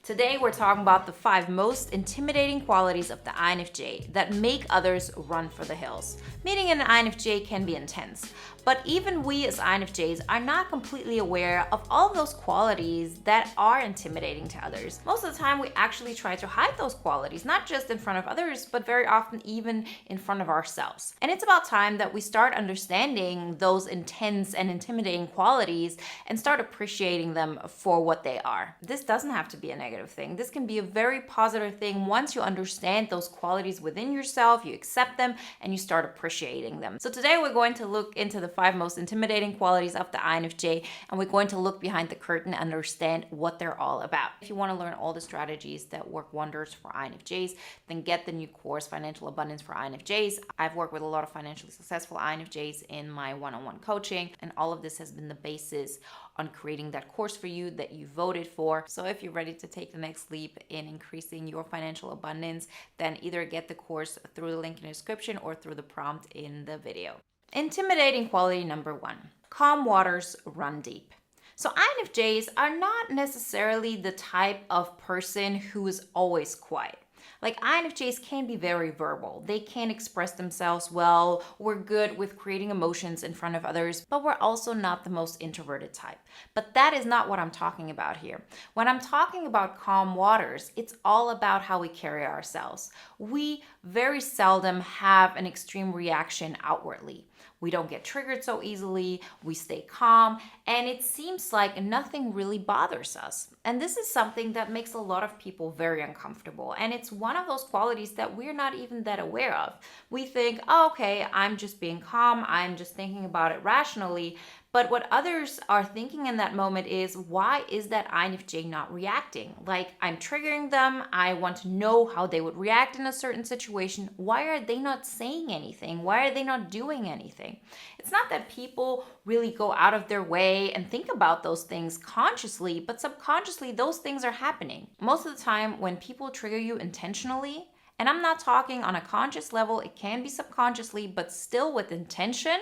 Today, we're talking about the 5 most intimidating qualities of the INFJ that make others run for the hills. Meeting an INFJ can be intense, but even we as INFJs are not completely aware of all of those qualities that are intimidating to others. Most of the time, we actually try to hide those qualities, not just in front of others, but very often even in front of ourselves. And it's about time that we start understanding those intense and intimidating qualities and start appreciating them for what they are. This doesn't have to be a negative thing. This can be a very positive thing once you understand those qualities within yourself, you accept them, and you start appreciating them. So today we're going to look into the 5 most intimidating qualities of the INFJ, and we're going to look behind the curtain and understand what they're all about. If you want to learn all the strategies that work wonders for INFJs, then get the new course, Financial Abundance for INFJs. I've worked with a lot of financially successful INFJs in my one-on-one coaching, and all of this has been the basis on creating that course for you that you voted for. So if you're ready to take the next leap in increasing your financial abundance, then either get the course through the link in the description or through the prompt in the video. Intimidating quality number 1, calm waters run deep. So INFJs are not necessarily the type of person who is always quiet. Like INFJs can be very verbal. They can express themselves well. We're good with creating emotions in front of others, but we're also not the most introverted type. But that is not what I'm talking about here. When I'm talking about calm waters, it's all about how we carry ourselves. We very seldom have an extreme reaction outwardly. We don't get triggered so easily, we stay calm, and it seems like nothing really bothers us. And this is something that makes a lot of people very uncomfortable. And it's one of those qualities that we're not even that aware of. We think, oh, okay, I'm just being calm, I'm just thinking about it rationally. But what others are thinking in that moment is, why is that INFJ not reacting? Like, I'm triggering them. I want to know how they would react in a certain situation. Why are they not saying anything? Why are they not doing anything? It's not that people really go out of their way and think about those things consciously, but subconsciously, those things are happening. Most of the time, when people trigger you intentionally, and I'm not talking on a conscious level, it can be subconsciously, but still with intention,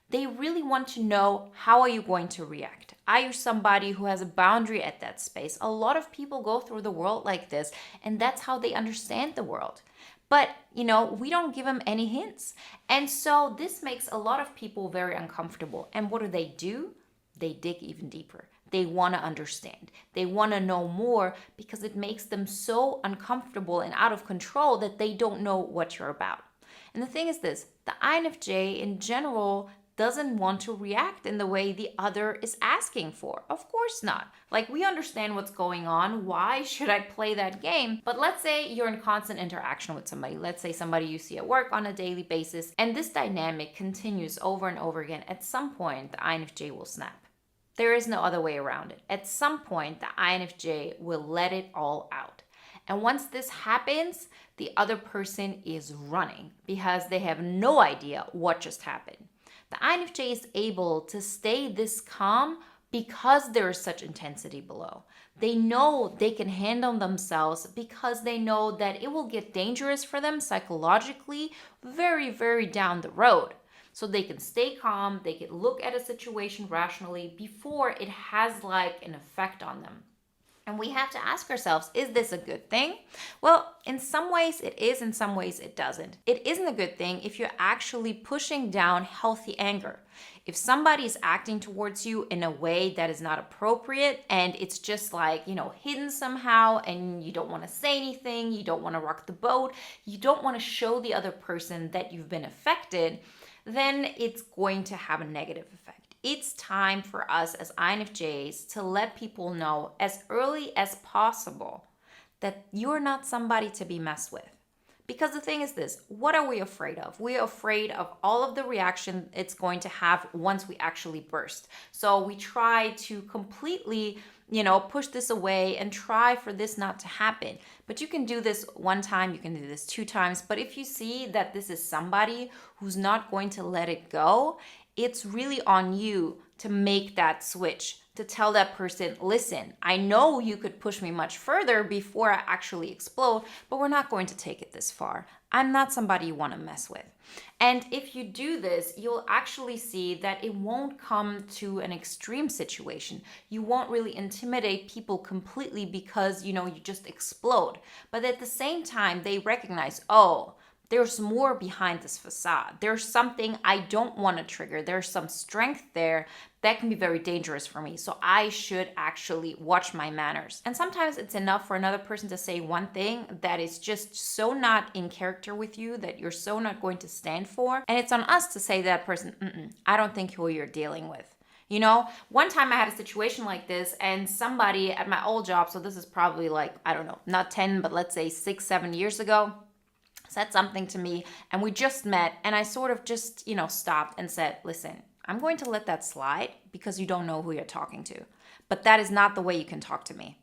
they really want to know, how are you going to react? Are you somebody who has a boundary at that space? A lot of people go through the world like this, and that's how they understand the world. But, we don't give them any hints. And so this makes a lot of people very uncomfortable. And what do? They dig even deeper. They want to understand. They want to know more because it makes them so uncomfortable and out of control that they don't know what you're about. And the thing is this, the INFJ in general doesn't want to react in the way the other is asking for. Of course not. Like, we understand what's going on. Why should I play that game? But let's say you're in constant interaction with somebody. Let's say somebody you see at work on a daily basis, and this dynamic continues over and over again. At some point, the INFJ will snap. There is no other way around it. At some point, the INFJ will let it all out. And once this happens, the other person is running because they have no idea what just happened. The INFJ is able to stay this calm because there is such intensity below. They know they can handle themselves because they know that it will get dangerous for them psychologically very, very down the road. So they can stay calm, they can look at a situation rationally before it has like an effect on them. And we have to ask ourselves, is this a good thing? Well, in some ways it is, in some ways it doesn't. It isn't a good thing if you're actually pushing down healthy anger. If somebody is acting towards you in a way that is not appropriate and it's just like, hidden somehow, and you don't want to say anything, you don't want to rock the boat, you don't want to show the other person that you've been affected, then it's going to have a negative effect. It's time for us as INFJs to let people know as early as possible that you're not somebody to be messed with. Because the thing is this, what are we afraid of? We're afraid of all of the reaction it's going to have once we actually burst. So we try to completely, push this away and try for this not to happen. But you can do this 1 time, you can do this 2 times. But if you see that this is somebody who's not going to let it go, it's really on you to make that switch to tell that person, listen, I know you could push me much further before I actually explode, but we're not going to take it this far. I'm not somebody you want to mess with. And if you do this, you'll actually see that it won't come to an extreme situation. You won't really intimidate people completely because, you just explode. But at the same time, they recognize, oh, there's more behind this facade. There's something I don't want to trigger. There's some strength there that can be very dangerous for me. So I should actually watch my manners. And sometimes it's enough for another person to say one thing that is just so not in character with you, that you're so not going to stand for. And it's on us to say to that person, I don't think who you're dealing with. One time I had a situation like this, and somebody at my old job, so this is probably like, I don't know, not 10, but let's say 6, 7 years ago, said something to me, and we just met, and I sort of just, stopped and said, listen, I'm going to let that slide because you don't know who you're talking to, but that is not the way you can talk to me.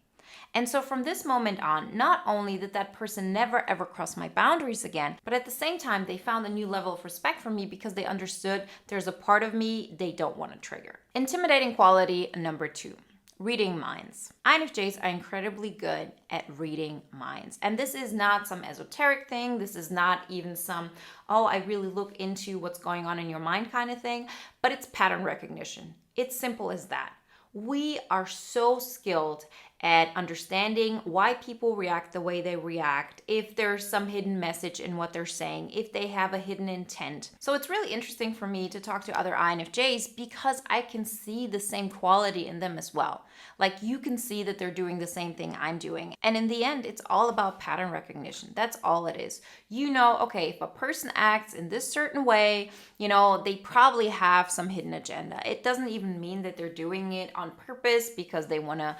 And so from this moment on, not only did that person never ever cross my boundaries again, but at the same time, they found a new level of respect for me because they understood there's a part of me they don't want to trigger. Intimidating quality number 2. Reading minds. INFJs are incredibly good at reading minds. And this is not some esoteric thing. This is not even some, I really look into what's going on in your mind kind of thing, but it's pattern recognition. It's simple as that. We are so skilled at understanding why people react the way they react, if there's some hidden message in what they're saying, if they have a hidden intent. So it's really interesting for me to talk to other INFJs because I can see the same quality in them as well. Like you can see that they're doing the same thing I'm doing. And in the end, it's all about pattern recognition. That's all it is. Okay, if a person acts in this certain way, they probably have some hidden agenda. It doesn't even mean that they're doing it on purpose because they want to,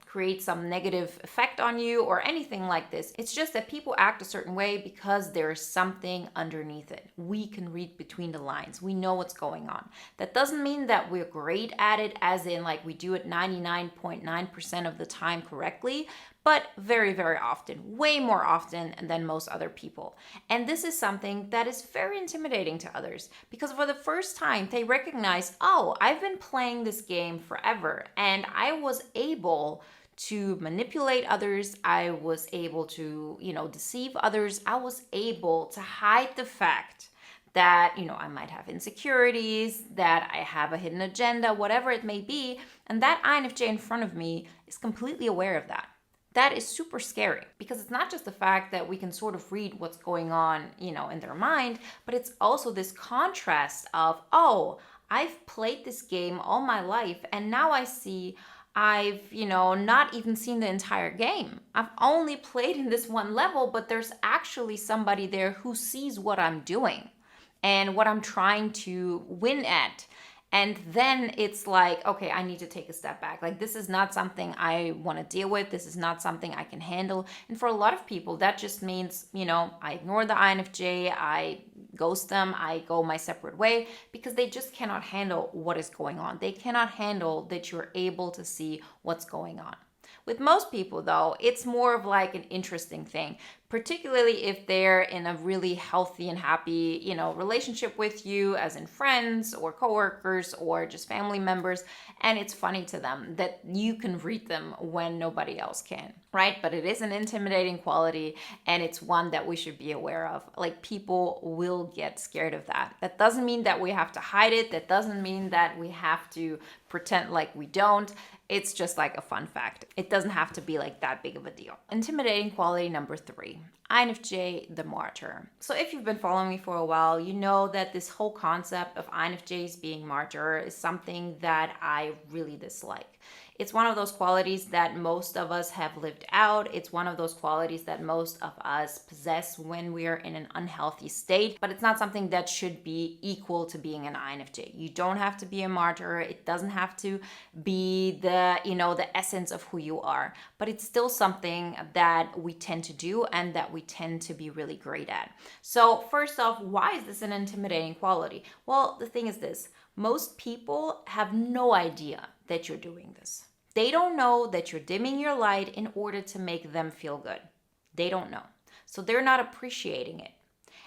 create some negative effect on you or anything like this. It's just that people act a certain way because there's something underneath it. We can read between the lines. We know what's going on. That doesn't mean that we're great at it, as in like we do it 99.9% of the time correctly, but very, very often, way more often than most other people. And this is something that is very intimidating to others because for the first time, they recognize, I've been playing this game forever and I was able to manipulate others. I was able to, deceive others. I was able to hide the fact that, I might have insecurities, that I have a hidden agenda, whatever it may be. And that INFJ in front of me is completely aware of that. That is super scary because it's not just the fact that we can sort of read what's going on, in their mind, but it's also this contrast of, I've played this game all my life and now I see I've, not even seen the entire game. I've only played in this one level, but there's actually somebody there who sees what I'm doing and what I'm trying to win at. And then it's like, okay, I need to take a step back. Like, this is not something I want to deal with. This is not something I can handle. And for a lot of people, that just means, I ignore the INFJ, I ghost them, I go my separate way because they just cannot handle what is going on. They cannot handle that you're able to see what's going on. With most people, though, it's more of like an interesting thing, particularly if they're in a really healthy and happy, relationship with you, as in friends or coworkers or just family members. And it's funny to them that you can read them when nobody else can, right? But it is an intimidating quality, and it's one that we should be aware of. Like, people will get scared of that. That doesn't mean that we have to hide it. That doesn't mean that we have to pretend like we don't. It's just like a fun fact. It doesn't have to be like that big of a deal. Intimidating quality number 3, INFJ, the martyr. So if you've been following me for a while, you know that this whole concept of INFJs being martyr is something that I really dislike. It's one of those qualities that most of us have lived out. It's one of those qualities that most of us possess when we are in an unhealthy state, but it's not something that should be equal to being an INFJ. You don't have to be a martyr. It doesn't have to be the essence of who you are, but it's still something that we tend to do and that we tend to be really great at. So first off, why is this an intimidating quality? Well, the thing is this: most people have no idea that you're doing this. They don't know that you're dimming your light in order to make them feel good. They don't know. So they're not appreciating it.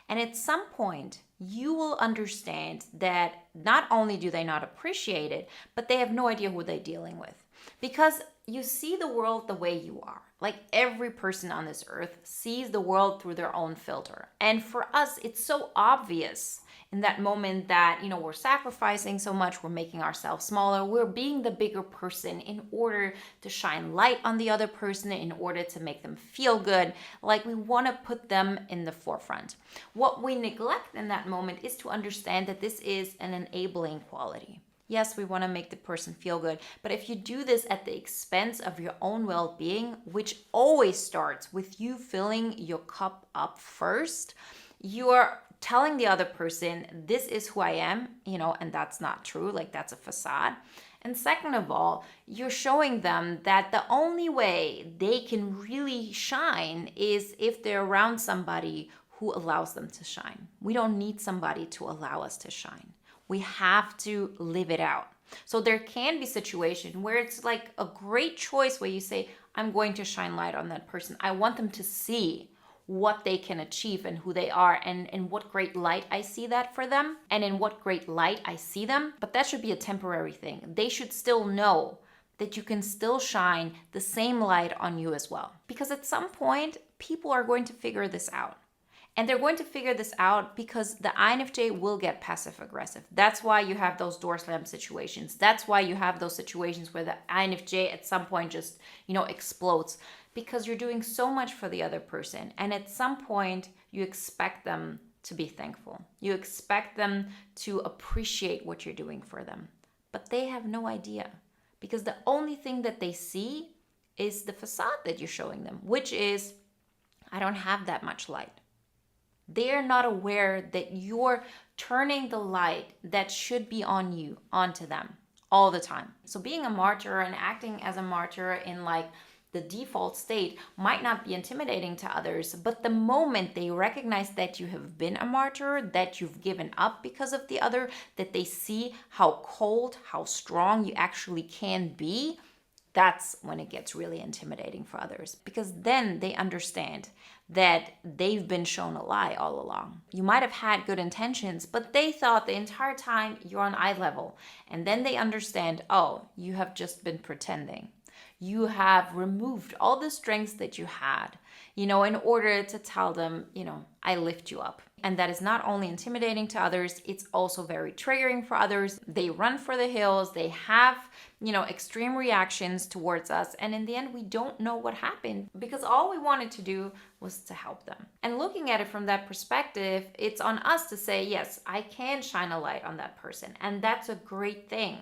And at some point, you will understand that not only do they not appreciate it, but they have no idea who they're dealing with. Because you see the world the way you are. Like every person on this earth sees the world through their own filter. And for us, it's so obvious in that moment that, we're sacrificing so much, we're making ourselves smaller, we're being the bigger person in order to shine light on the other person, in order to make them feel good. Like we want to put them in the forefront. What we neglect in that moment is to understand that this is an enabling quality. Yes, we want to make the person feel good, but if you do this at the expense of your own well-being, which always starts with you filling your cup up first, you are telling the other person, this is who I am, and that's not true, like that's a facade. And second of all, you're showing them that the only way they can really shine is if they're around somebody who allows them to shine. We don't need somebody to allow us to shine. We have to live it out. So there can be situations where it's like a great choice where you say, I'm going to shine light on that person. I want them to see what they can achieve and who they are, and in what great light I see that for them, and in what great light I see them. But that should be a temporary thing. They should still know that you can still shine the same light on you as well. Because at some point, people are going to figure this out. And they're going to figure this out because the INFJ will get passive aggressive. That's why you have those door slam situations. That's why you have those situations where the INFJ at some point just, explodes, because you're doing so much for the other person. And at some point, you expect them to be thankful. You expect them to appreciate what you're doing for them. But they have no idea, because the only thing that they see is the facade that you're showing them, which is, I don't have that much light. They're not aware that you're turning the light that should be on you onto them all the time. So being a martyr and acting as a martyr in like the default state might not be intimidating to others, but the moment they recognize that you have been a martyr, that you've given up because of the other, that they see how cold, how strong you actually can be, that's when it gets really intimidating for others, because then they understand that they've been shown a lie all along. You might have had good intentions, but they thought the entire time you're on eye level. And then they understand, oh, you have just been pretending. You have removed all the strengths that you had, in order to tell them, I lift you up. And that is not only intimidating to others, it's also very triggering for others. They run for the hills. They have, extreme reactions towards us. And in the end, we don't know what happened, because all we wanted to do was to help them. And looking at it from that perspective, it's on us to say, yes, I can shine a light on that person. And that's a great thing.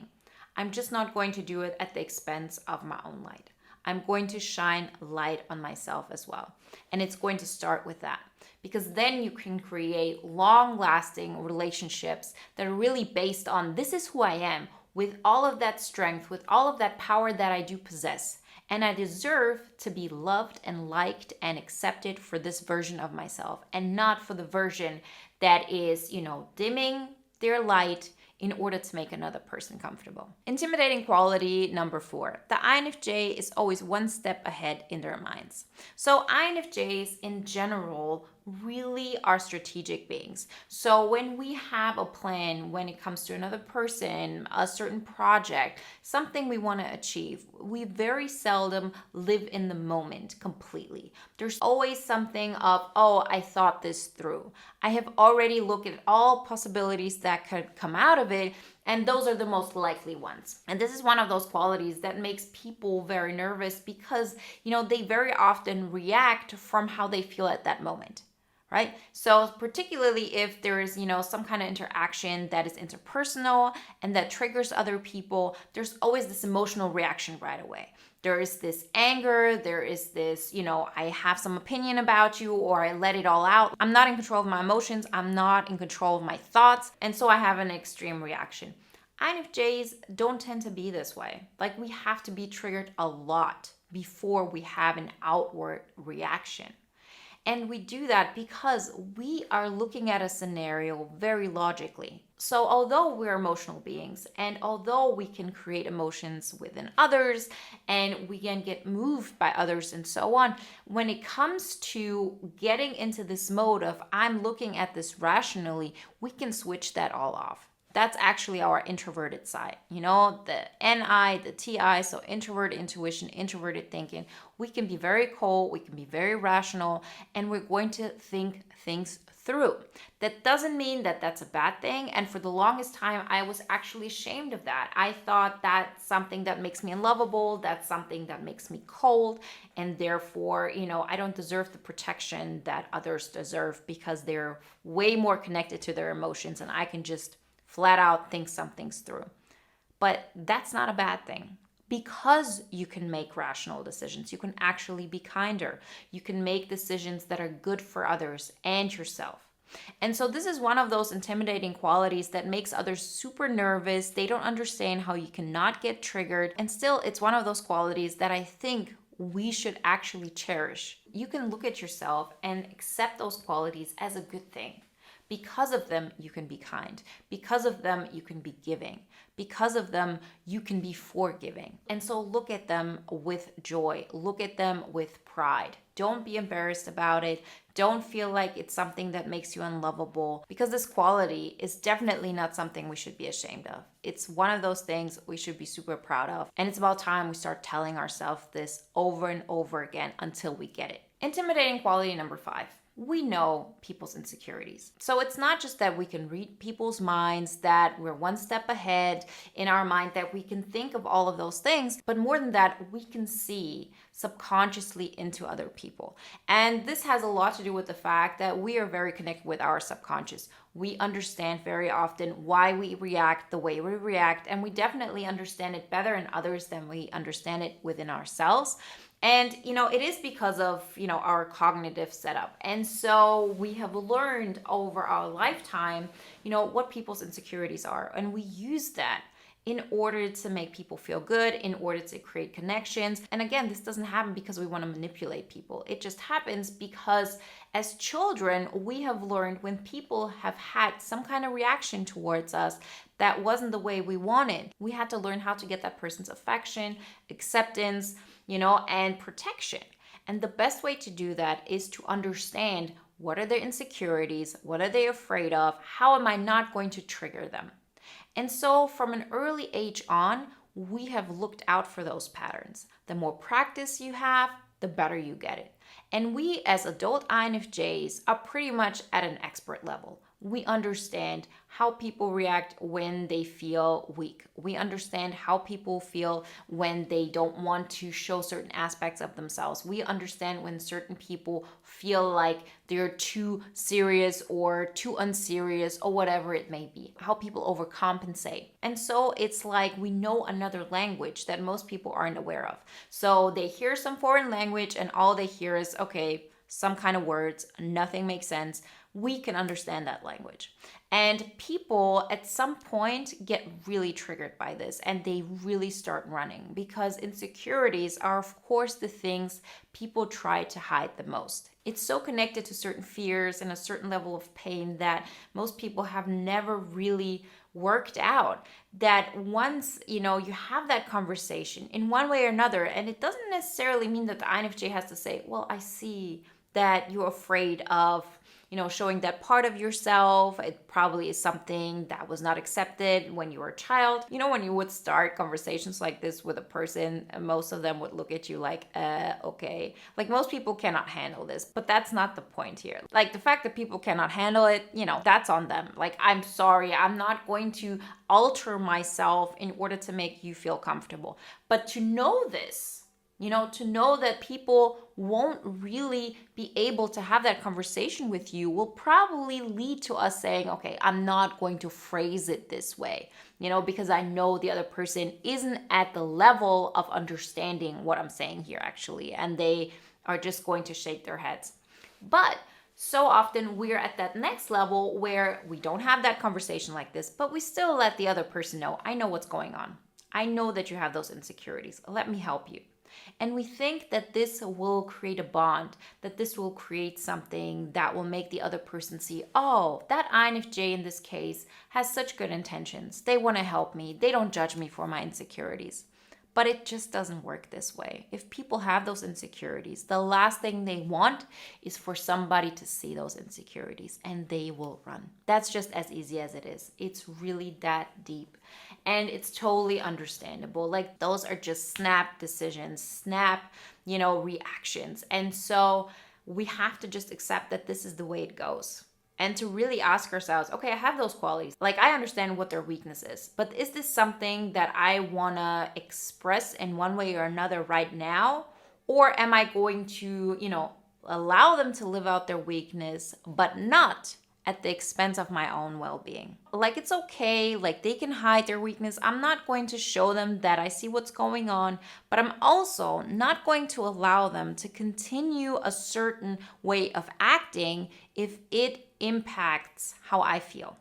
I'm just not going to do it at the expense of my own light. I'm going to shine light on myself as well. And it's going to start with that, because then you can create long-lasting relationships that are really based on, this is who I am, with all of that strength, with all of that power that I do possess. And I deserve to be loved and liked and accepted for this version of myself, and not for the version that is, dimming their light in order to make another person comfortable. Intimidating quality number 4. The INFJ is always one step ahead in their minds. So INFJs in general really are strategic beings. So when we have a plan, when it comes to another person, a certain project, something we want to achieve, we very seldom live in the moment completely. There's always something of, oh, I thought this through. I have already looked at all possibilities that could come out of it, and those are the most likely ones. And this is one of those qualities that makes people very nervous, because, they very often react from how they feel at that moment. Right? So particularly if there is, some kind of interaction that is interpersonal and that triggers other people, there's always this emotional reaction right away. There is this anger, there is this, I have some opinion about you, or I let it all out. I'm not in control of my emotions. I'm not in control of my thoughts. And so I have an extreme reaction. INFJs don't tend to be this way. Like, we have to be triggered a lot before we have an outward reaction. And we do that because we are looking at a scenario very logically. So, although we're emotional beings, and although we can create emotions within others, and we can get moved by others and so on, when it comes to getting into this mode of I'm looking at this rationally, we can switch that all off. That's actually our introverted side. The NI, the TI, so introvert intuition, introverted thinking. We can be very cold, we can be very rational, and we're going to think things through. That doesn't mean that that's a bad thing. And for the longest time, I was actually ashamed of that. I thought that's something that makes me unlovable, that's something that makes me cold, and therefore, I don't deserve the protection that others deserve because they're way more connected to their emotions and I can just flat out think some things through. But that's not a bad thing. Because you can make rational decisions, you can actually be kinder. You can make decisions that are good for others and yourself. And so this is one of those intimidating qualities that makes others super nervous. They don't understand how you cannot get triggered. And still, it's one of those qualities that I think we should actually cherish. You can look at yourself and accept those qualities as a good thing. Because of them, you can be kind. Because of them, you can be giving. Because of them, you can be forgiving. And so look at them with joy. Look at them with pride. Don't be embarrassed about it. Don't feel like it's something that makes you unlovable, because this quality is definitely not something we should be ashamed of. It's one of those things we should be super proud of. And it's about time we start telling ourselves this over and over again until we get it. Intimidating quality number 5. We know people's insecurities. So it's not just that we can read people's minds, that we're one step ahead in our mind, that we can think of all of those things, but more than that, we can see subconsciously into other people. And this has a lot to do with the fact that we are very connected with our subconscious. We understand very often why we react the way we react, and we definitely understand it better in others than we understand it within ourselves. And, it is because of, our cognitive setup. And so we have learned over our lifetime, what people's insecurities are. And we use that in order to make people feel good, in order to create connections. And again, this doesn't happen because we want to manipulate people. It just happens because as children, we have learned when people have had some kind of reaction towards us that wasn't the way we wanted, we had to learn how to get that person's affection, acceptance, and protection. And the best way to do that is to understand what are their insecurities, what are they afraid of, how am I not going to trigger them? And so from an early age on, we have looked out for those patterns. The more practice you have, the better you get it. And we as adult INFJs are pretty much at an expert level. We understand how people react when they feel weak. We understand how people feel when they don't want to show certain aspects of themselves. We understand when certain people feel like they're too serious or too unserious or whatever it may be, how people overcompensate. And so it's like we know another language that most people aren't aware of. So they hear some foreign language and all they hear is, okay, some kind of words, nothing makes sense. We can understand that language. And people at some point get really triggered by this and they really start running, because insecurities are, of course, the things people try to hide the most. It's so connected to certain fears and a certain level of pain that most people have never really worked out, that once you have that conversation in one way or another, and it doesn't necessarily mean that the INFJ has to say, well, I see that you're afraid of showing that part of yourself. It probably is something that was not accepted when you were a child. When you would start conversations like this with a person, most of them would look at you like, okay. Like most people cannot handle this, but that's not the point here. Like the fact that people cannot handle it, that's on them. Like, I'm sorry, I'm not going to alter myself in order to make you feel comfortable. But to know this, to know that people won't really be able to have that conversation with you will probably lead to us saying, okay, I'm not going to phrase it this way, because I know the other person isn't at the level of understanding what I'm saying here actually, and they are just going to shake their heads. But so often we're at that next level where we don't have that conversation like this, but we still let the other person know, I know what's going on. I know that you have those insecurities. Let me help you. And we think that this will create a bond, that this will create something that will make the other person see, oh, that INFJ in this case has such good intentions. They want to help me. They don't judge me for my insecurities. But it just doesn't work this way. If people have those insecurities, the last thing they want is for somebody to see those insecurities, and they will run. That's just as easy as it is. It's really that deep. And it's totally understandable. Like, those are just snap decisions, snap, reactions. And so we have to just accept that this is the way it goes. And to really ask ourselves, okay, I have those qualities. Like, I understand what their weakness is, but is this something that I want to express in one way or another right now? Or am I going to, allow them to live out their weakness, but not at the expense of my own well-being? Like, it's okay. Like, they can hide their weakness. I'm not going to show them that I see what's going on, but I'm also not going to allow them to continue a certain way of acting if it impacts how I feel,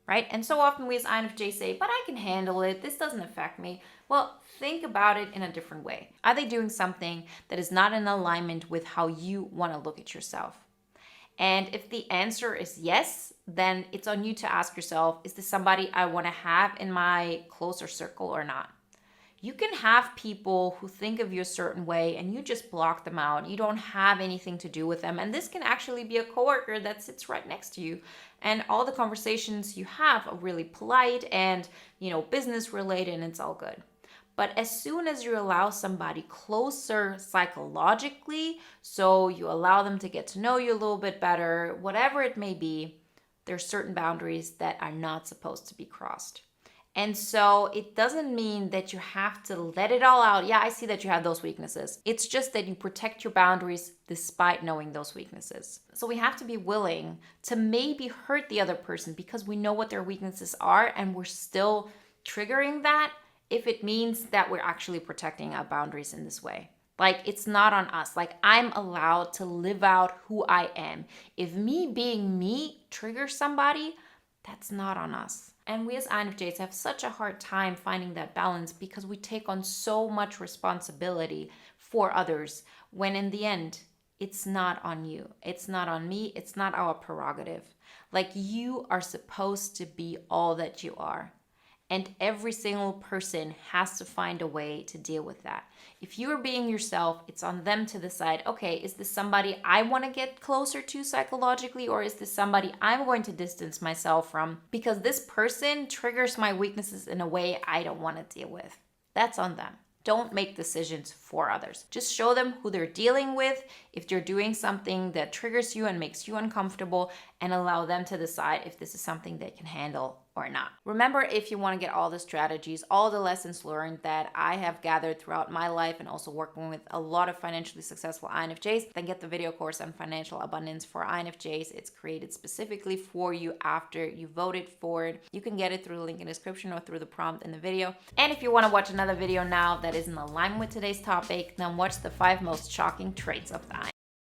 right? And so often we as INFJ say, but I can handle it. This doesn't affect me. Well, think about it in a different way. Are they doing something that is not in alignment with how you want to look at yourself? And if the answer is yes, then it's on you to ask yourself, is this somebody I want to have in my closer circle or not? You can have people who think of you a certain way and you just block them out. You don't have anything to do with them. And this can actually be a coworker that sits right next to you. And all the conversations you have are really polite and, business related, and it's all good. But as soon as you allow somebody closer psychologically, so you allow them to get to know you a little bit better, whatever it may be, there's certain boundaries that are not supposed to be crossed. And so it doesn't mean that you have to let it all out. Yeah, I see that you have those weaknesses. It's just that you protect your boundaries despite knowing those weaknesses. So we have to be willing to maybe hurt the other person because we know what their weaknesses are and we're still triggering that if it means that we're actually protecting our boundaries in this way. Like, it's not on us. Like, I'm allowed to live out who I am. If me being me triggers somebody, that's not on us. And we as INFJs have such a hard time finding that balance because we take on so much responsibility for others when in the end, it's not on you. It's not on me. It's not our prerogative. Like, you are supposed to be all that you are. And every single person has to find a way to deal with that. If you are being yourself, it's on them to decide, okay, is this somebody I want to get closer to psychologically, or is this somebody I'm going to distance myself from because this person triggers my weaknesses in a way I don't want to deal with? That's on them. Don't make decisions for others. Just show them who they're dealing with if they're doing something that triggers you and makes you uncomfortable, and allow them to decide if this is something they can handle or not. Remember, if you want to get all the strategies, all the lessons learned that I have gathered throughout my life and also working with a lot of financially successful INFJs, then get the video course on financial abundance for INFJs. It's created specifically for you after you voted for it. You can get it through the link in the description or through the prompt in the video. And if you want to watch another video now that is in alignment with today's topic, then watch the 5 most shocking traits of the INFJ.